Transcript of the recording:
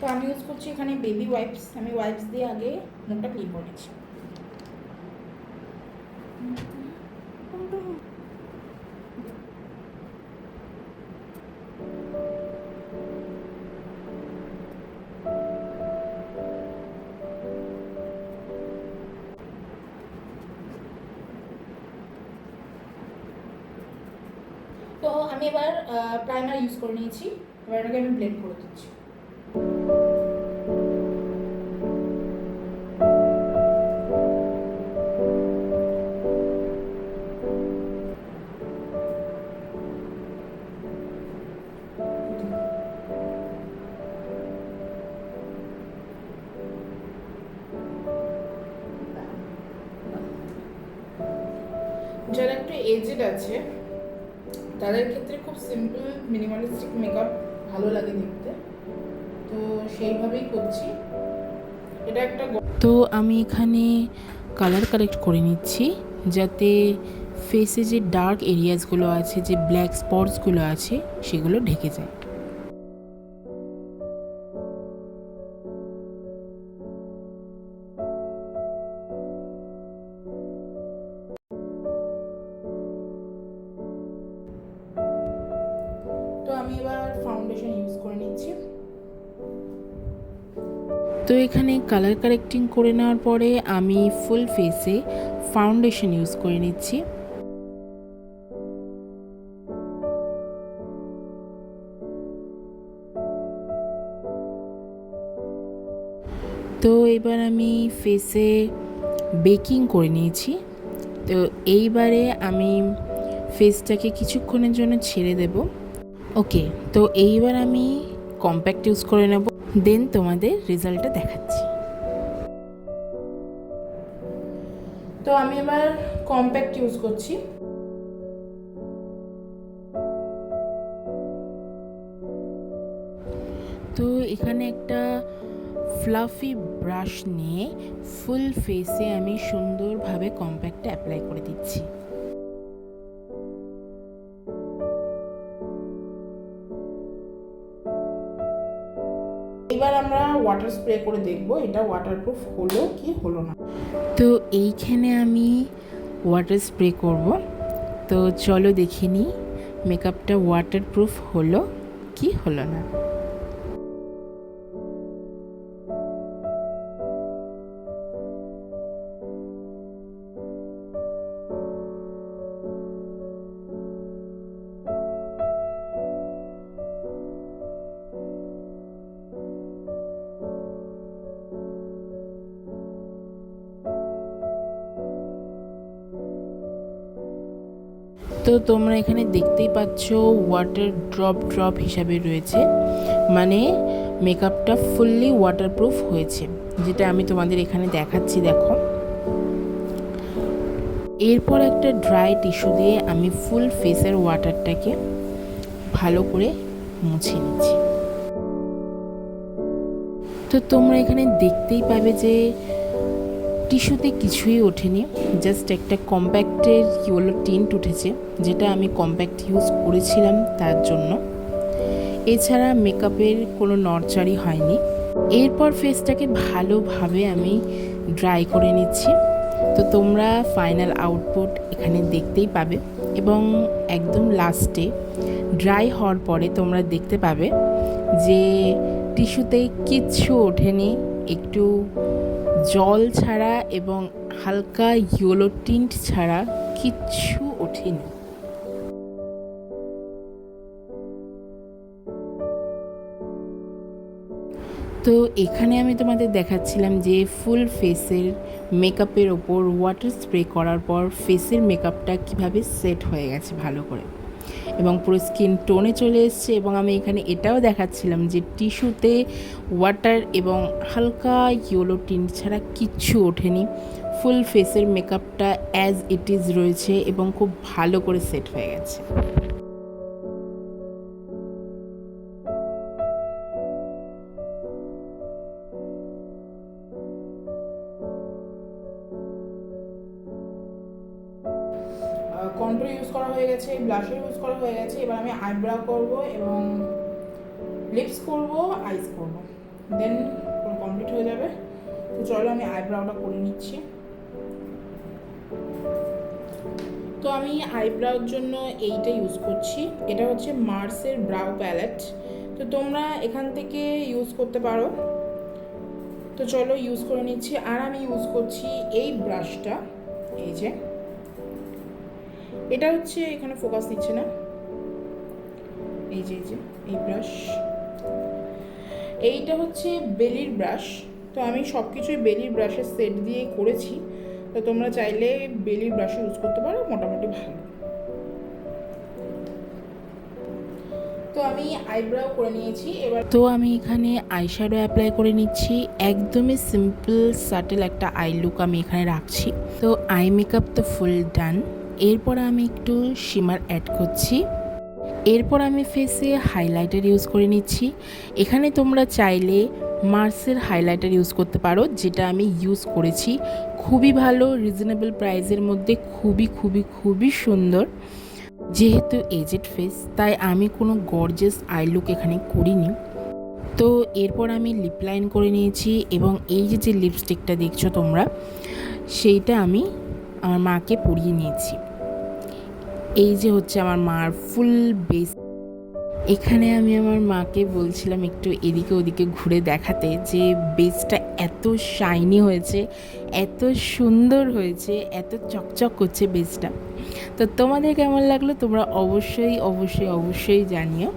তো আমি ইউজ করছি এখানে বেবি ওয়াইপস। আমি ওয়াইপস দিয়ে আগে মুখটা ক্লিন করে নিচ্ছি। তো আমি এবার প্রাইমার ইউজ করে নিয়েছি, এবার এটাকে আমি ব্লেন্ড করে দিচ্ছি। যারা একটু এজেড আছে তাদের ক্ষেত্রে খুব সিম্পল মিনিমালিস্টিক মেকআপ ভালো লাগে দেখতে, তো সেইভাবেই করছি। এটা একটা তো আমি এখানে কালার কারেক্ট করে নিচ্ছি যাতে ফেসে যে ডার্ক এরিয়াসগুলো আছে, যে ব্ল্যাক স্পটসগুলো আছে, সেগুলো ঢেকে যায়। তো আমি এবার ফাউন্ডেশন ইউজ করে নিচ্ছি। তো এখানে কালার কারেক্টিং করে নেওয়ার পরে আমি ফুল ফেসে ফাউন্ডেশন ইউজ করে নিচ্ছি। তো এবার আমি ফেসে বেকিং করে নিয়েছি। তো এইবারে আমি ফেসটাকে কিছুক্ষণের জন্য ছেড়ে দেব। ওকে, তো এইবার আমি কম্প্যাক্ট ইউজ করে নেব, দেন তোমাদের রেজাল্টটা দেখাচ্ছি। তো আমি এবার কম্প্যাক্ট ইউজ করছি। তো এখানে একটা ফ্লাফি ব্রাশ নিয়ে ফুল ফেসে আমি সুন্দরভাবে কম্প্যাক্টটা অ্যাপ্লাই করে দিচ্ছি। এবার আমরা ওয়াটার স্প্রে করে দেখব এটা ওয়াটারপ্রুফ হলো কি হলো না। তো এইখানে আমি ওয়াটার স্প্রে করব। তো চলো দেখে নিই মেকআপটা ওয়াটারপ্রুফ হলো কি হলো না। তো তোমরা এখানে দেখতেই পাচ্ছ ওয়াটার ড্রপ ড্রপ হিসাবে রয়েছে, মানে মেকআপটা ফুললি ওয়াটারপ্রুফ হয়েছে, যেটা আমি তোমাদের এখানে দেখাচ্ছি। দেখো, এরপর একটা ড্রাই টিস্যু দিয়ে আমি ফুল ফেসের ওয়াটারটাকে ভালো করে মুছে নিচ্ছি। তো তোমরা এখানে দেখতেই পাবে যে টিস্যুতে কিছুই ওঠেনি, জাস্ট একটা কম্প্যাক্টের ইয়েলো টিন্ট উঠেছে, যেটা আমি কম্প্যাক্ট ইউজ করেছিলাম তার জন্য। এছাড়া মেকআপের কোনো নড়চড়ই হয়নি। এরপর ফেসটাকে ভালোভাবে আমি ড্রাই করে নিচ্ছি। তো তোমরা ফাইনাল আউটপুট এখানে দেখতেই পাবে, এবং একদম লাস্টে ড্রাই হওয়ার পরে তোমরা দেখতে পাবে যে টিস্যুতে কিচ্ছু ওঠেনি, একটু জল ছাড়া এবং হালকা ইয়েলো টিন্ট ছাড়া কিচ্ছু ওঠেনি। তো এখানে আমি তোমাদের দেখাচ্ছিলাম যে ফুল ফেসের মেকআপের ওপর ওয়াটার স্প্রে করার পর ফেসের মেকআপটা কিভাবে সেট হয়ে গেছে ভালো করে, এবং পুরো স্কিন টোনে চলে এসছে। এবং আমি এখানে এটাও দেখাচ্ছিলাম যে টিস্যুতে ওয়াটার এবং হালকা ইয়েলো টিন্ট ছাড়া কিচ্ছু ওঠেনি, ফুল ফেসের মেকআপটা অ্যাজ ইট ইজ রয়েছে এবং খুব ভালো করে সেট হয়ে গেছে। কন্ট্রোল ইউজ করা হয়ে গেছে, ব্লাশার ইউজ করা হয়ে গেছে। এবার আমি আইব্রো করব এবং লিপস করব, আইস করব। দেন কমপ্লিট হয়ে যাবে। তো চলো আমি আইব্রাউটা করে নিচ্ছি। তো আমি আইব্রাউর জন্য এইটা ইউজ করছি, এটা হচ্ছে মার্সের ব্রাউ প্যালেট। তো তোমরা এখান থেকে ইউজ করতে পারো। তো চলো ইউজ করে নিচ্ছি। আর আমি ইউজ করছি এই ব্রাশটা, এই যে এটা হচ্ছে এখানে ফোকাস দিচ্ছে না, এই যে এই ব্রাশ, এইটা হচ্ছে বেলির ব্রাশ। তো আমি সব কিছুই বেলির ব্রাশের সেট দিয়ে করেছি। তো তোমরা চাইলে বেলির ব্রাশ ইউজ করতে পারো, মোটামুটি ভালো। তো আমি আইব্রাউ করে নিয়েছি। এবার তো আমি এখানে আইশ্যাডো অ্যাপ্লাই করে নিচ্ছি। একদমই সিম্পল সাটেল একটা আই লুক আমি এখানে রাখছি। তো আই মেকআপ তো ফুল ডান। এরপর আমি একটু শিমার অ্যাড করছি। এরপর আমি ফেসে হাইলাইটার ইউজ করে নিচ্ছি। এখানে তোমরা চাইলে মার্সের হাইলাইটার ইউজ করতে পারো, যেটা আমি ইউজ করেছি। খুবই ভালো, রিজনেবল প্রাইসের মধ্যে, খুবই খুবই খুবই সুন্দর। যেহেতু এজেড ফেস, তাই আমি কোনো গর্জিয়াস আই লুক এখানে করিনি। তো এরপর আমি লিপ লাইন করে নিয়েছি, এবং এই যে লিপস্টিকটা দেখছো তোমরা, সেইটা আমি আমার মাকে পরিয়ে নিয়েছি। এই যে হচ্ছে আমার মার ফুল বেস। এখানে আমি আমার মাকে বলছিলাম একটু এদিকে ওদিকে ঘুরে দেখাতে, যে বেসটা এত শাইনি হয়েছে, এত সুন্দর হয়েছে, এত চকচক করছে বেসটা। তো তোমাদের কেমন লাগলো তোমরা অবশ্যই অবশ্যই অবশ্যই জানিও।